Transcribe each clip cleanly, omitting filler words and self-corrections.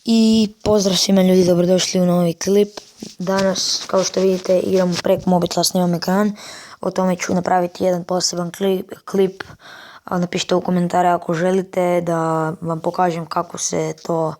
I pozdrav svima ljudi, dobrodošli u novi klip. Danas, kao što vidite, igram preko mobitela, snimam ekran. O tome ću napraviti jedan poseban klip. Napišite u komentare ako želite da vam pokažem kako se to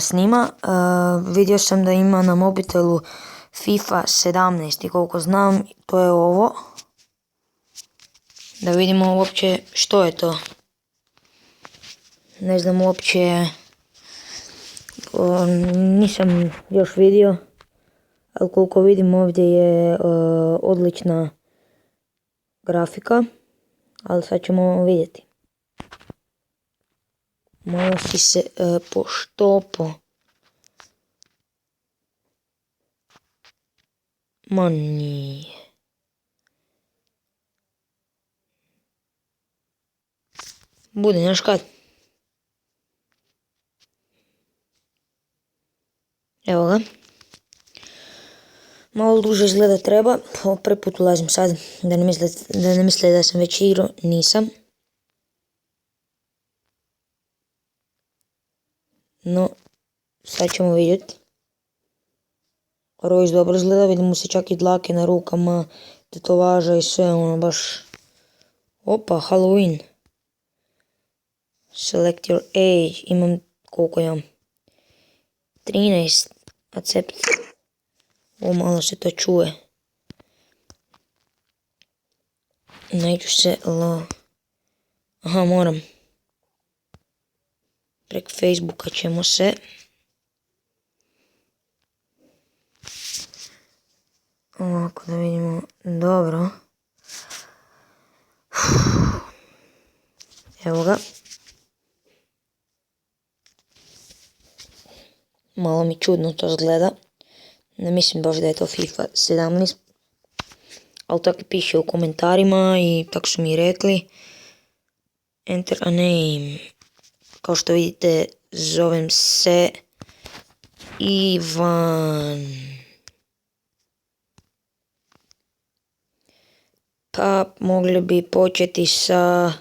snima. Vidio sam da ima na mobitelu FIFA 17 i koliko znam, to je ovo. Da vidimo uopće što je to. Ne znam uopće... nisam još vidio, ali koliko vidim ovdje je odlična grafika, ali sad ćemo vidjeti. Malo si se poštopo. Ma nije. Bude, znaš kad? Evo ga. Malo duže izgleda treba. Prvi put ulazim sad. Da ne misle da sam već igrao. Nisam. No, sad ćemo vidjeti. Royce dobro izgleda. Vidimo se čak i dlake na rukama. Tetovaža i sve ono baš. Opa, Halloween. Select your age. Imam koliko imam. 13. Accept. Ovo malo se to čuje. Neću se Aha, moram. Preko Facebooka ćemo se. Ovako da vidimo. Dobro. Evo ga. Malo mi čudno to izgleda. Ne mislim baš da je to FIFA 17. Ali tako piše u komentarima i tako su mi rekli. Enter a name. Kao što vidite, zovem se Ivan. Pa mogli bi početi sa...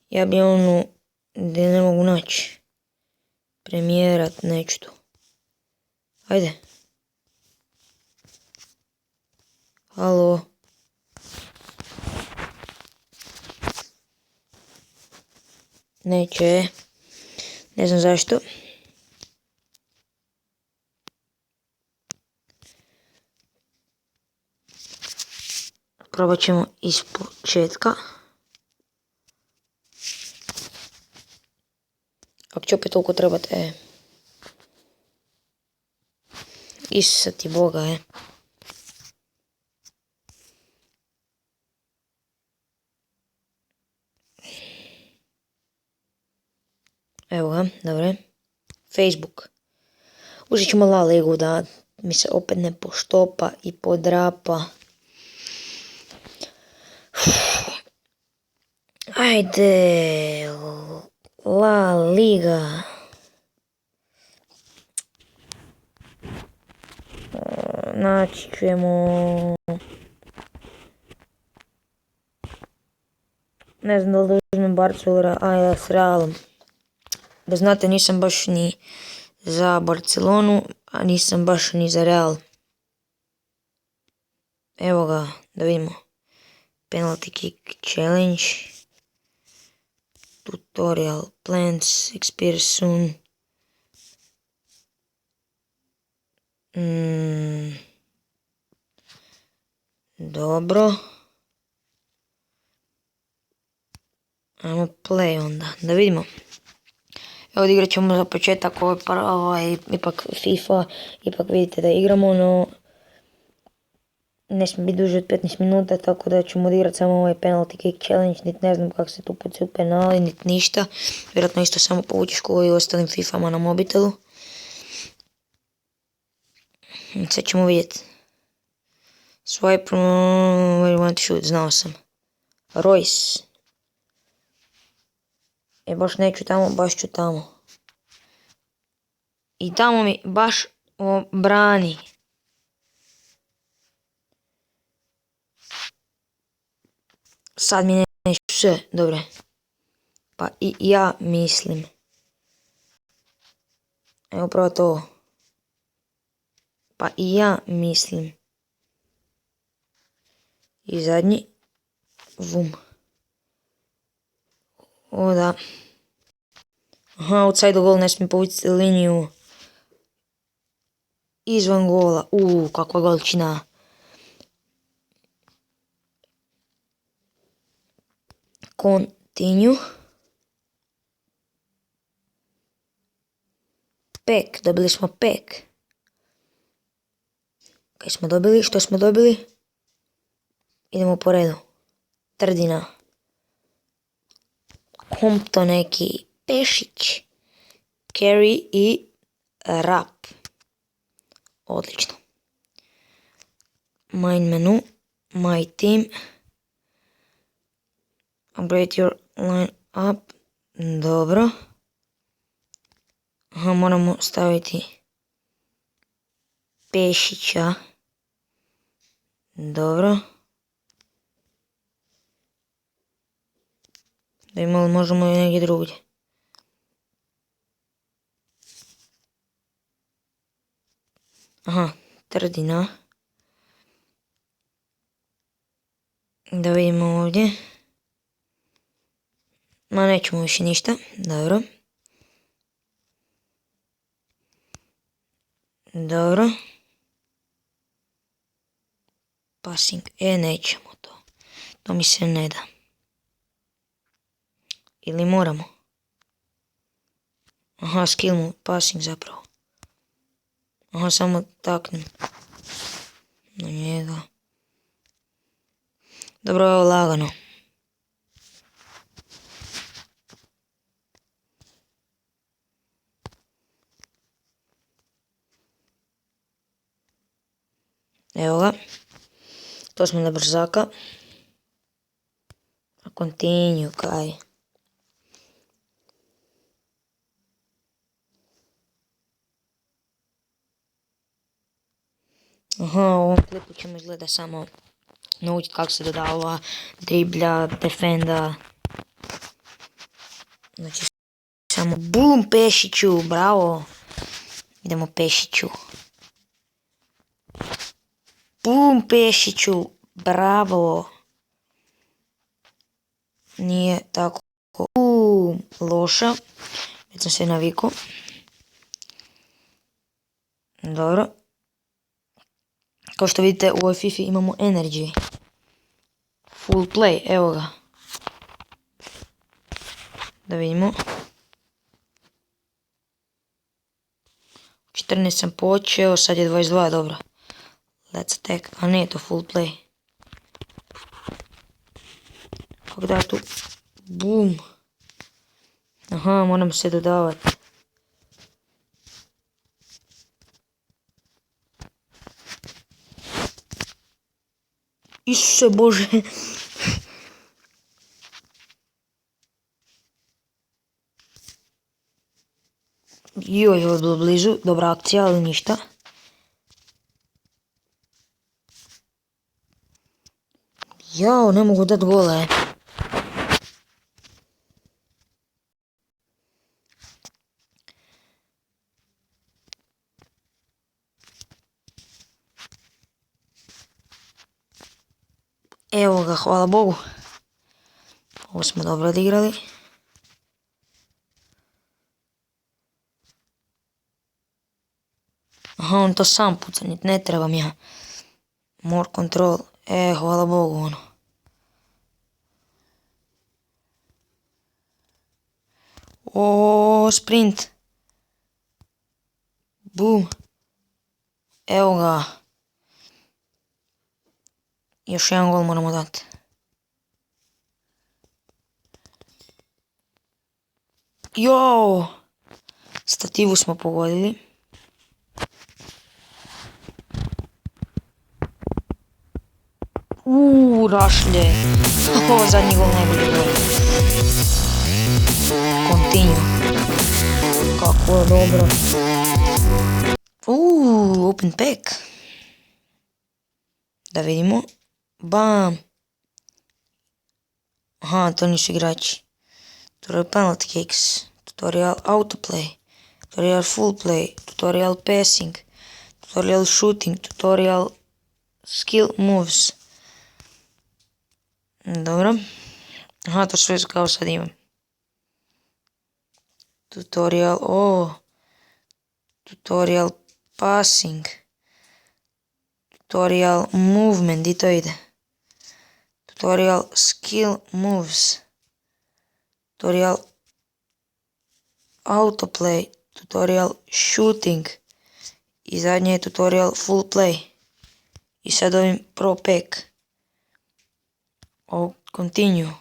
Ja bi onu gdje ne mogu naći. Premijerat, neću tu. Ajde. Halo. Neće. Ne znam zašto. Probat ćemo iz početka. Ako će opet toliko trebati, Isisa ti Boga, Evo ga, dobro. Facebook. Uzet ćemo La Ligu da mi se opet ne poštopa i podrapa. Ajde, La Liga. Naći ćemo... Ne znam da li uzmem Barcelona, a ja s Realom. Da znate, nisam baš ni za Barcelonu, a nisam baš ni za Real. Evo ga, da vidimo. Penalty kick challenge. Tutorial plans expire soon. Dobro. Ajmo play onda, da vidimo. Evo odigrat ćemo za početak ipak FIFA, ipak vidite da igramo, no ne smije biti duže od 15 minuta, tako da ćemo odigrat samo ovaj penalty kick challenge, niti ne znam kako se tu pucaju penali, niti ništa. Vjerojatno isto samo povučeš kao i u ostalim FIFA-ma na mobitelu. Sad ćemo vidjeti. Swipe where you want to shoot, znao sam. Royce. Baš neću tamo, baš ću tamo. I tamo mi baš brani. Sad mi neću sve, dobro. Pa i ja mislim. Evo upravo to. Pa i ja mislim. I zadnji. Vum. O da. Aha, outside goal, ne smijem povući liniju. Izvan gola. Kakva golčina. Continue. Pek, dobili smo pek. Kaj smo dobili? Što smo dobili? Idemo po redu. Trdina. Compton neki. Pešić. Carry i Rap. Odlično. Main menu. My team. Upgrade your line up. Dobro. Aha, moramo staviti Pešića. Dobro. Da imamo, možemo i negdje drugdje. Aha, Trdina. Da vidimo ovdje. Ma nećemo više ništa. Dobro. Dobro. Passing. Nećemo to. To mi se ne da. Ili moramo? Aha, skill mu passing zapravo. Aha, samo taknem. Na njega. Dobro, evo lagano. Evo ga. To smo na brzaka. Continue, kaj. Aha, u ovom klipu ćemo izgleda samo naučiti kako se dodava driblja, defenda. Znači samo bum Pešiću, bravo. Idemo Pešiću. Bum Pešiću, bravo. Nije tako loša. Već sam se navikao. Dobro. Kao što vidite u ovoj FIFA imamo energy. Full play, evo ga. Da vidimo. 14 sam počeo, sad je 22, dobro. Let's attack, a ne, to full play. Kako da tu? Boom. Aha, moram se dodavati. Isuse Bože. Joj, ovo je bilo blizu. Dobra akcija, ali ništa. Jao, ne mogu dati gole. Evo ga, hvala Bogu. Ovo smo dobro odigrali. Aha, on to sam puca, ne trebam ja. More control. Hvala Bogu, ono. Sprint. Boom. Evo ga. Još jedan gol moramo dati. Jao. Stativu smo pogodili. Rašlje. Zadnji gol najbolji gol. Continue. Kako je dobro. Open pack. Da vidimo. Bam. Aha, to nisu igrači. tutorial penalty kicks, tutorial autoplay, tutorial full play, tutorial passing, tutorial shooting, tutorial skill moves. Dobro. Aha, to sve kao sad imam. Tutorial, tutorial passing, tutorial movement, di to ide. Tutorial skill moves, tutorial autoplay, tutorial shooting i zadnje je tutorial full play. I sad ovim pro pack. Continue.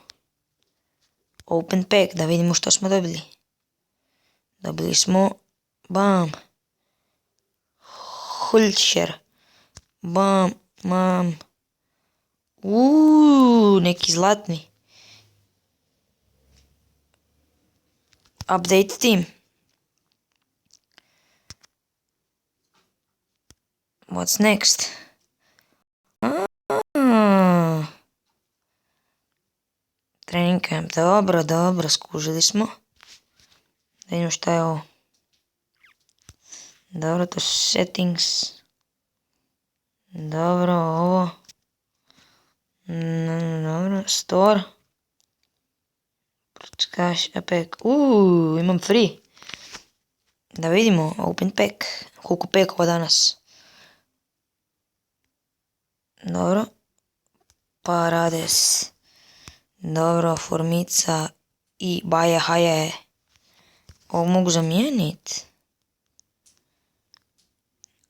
Open pack, da vidimo što smo dobili. Dobili smo, bam, Hulcher, bam, neki zlatni. Update team. What's next? Training camp, dobro, skužili smo. Da vidimo šta je ovo. Dobro, to su settings. Dobro, ovo. Dobro, store. Cash, pack. Imam free. Da vidimo, open pack. Koliko packova danas. Dobro. Parades. Dobro, formica i baje haje. Ovo mogu zamijeniti.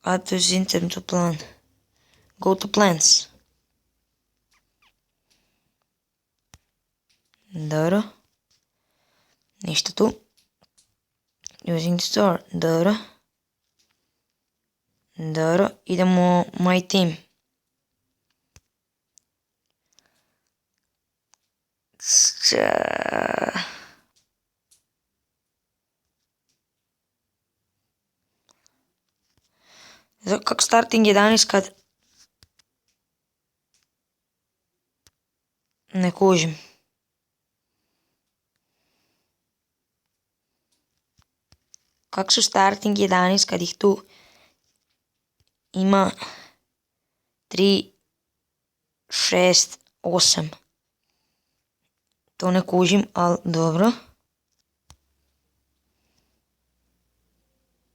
Add to item to plan. Go to plans. Dobro. Ništa tu. Using the store. Dobro. Dobro. Idemo my team. Kako starting 11 kad ne kužim. Kako su starting 11 kad ih tu ima 3, 6, 8. To ne kužim, ali dobro.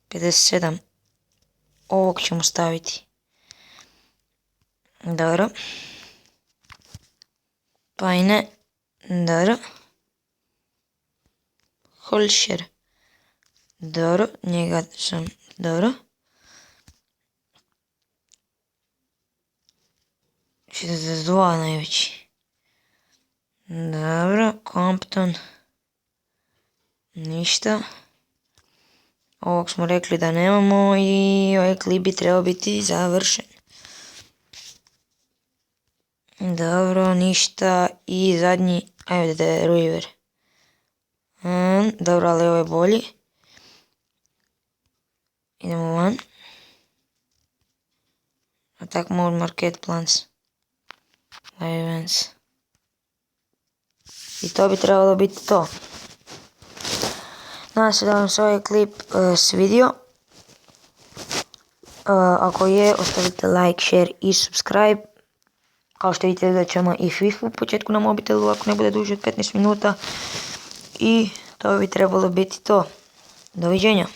57. Ovog ćemo staviti. Dobro. Pa i ne. Dobro. Hulcher. Dobro, njega sam, dobro. 62 najveći. Dobro, Compton. Ništa. Ovog smo rekli da nemamo i ovaj klip bi trebao biti završen. Dobro, ništa i zadnji, ajde da je River. Dobro, ali ovo je bolji. Idemo van. Attack mode, market plans. Live events. I to bi trebalo biti to. Nadam se da vam se ovaj klip svidio. Ako je, ostavite like, share i subscribe. Kao što vidite da ćemo i FIFA u početku na mobitelu ako ne bude duže od 15 minuta. I to bi trebalo biti to. Doviđenja.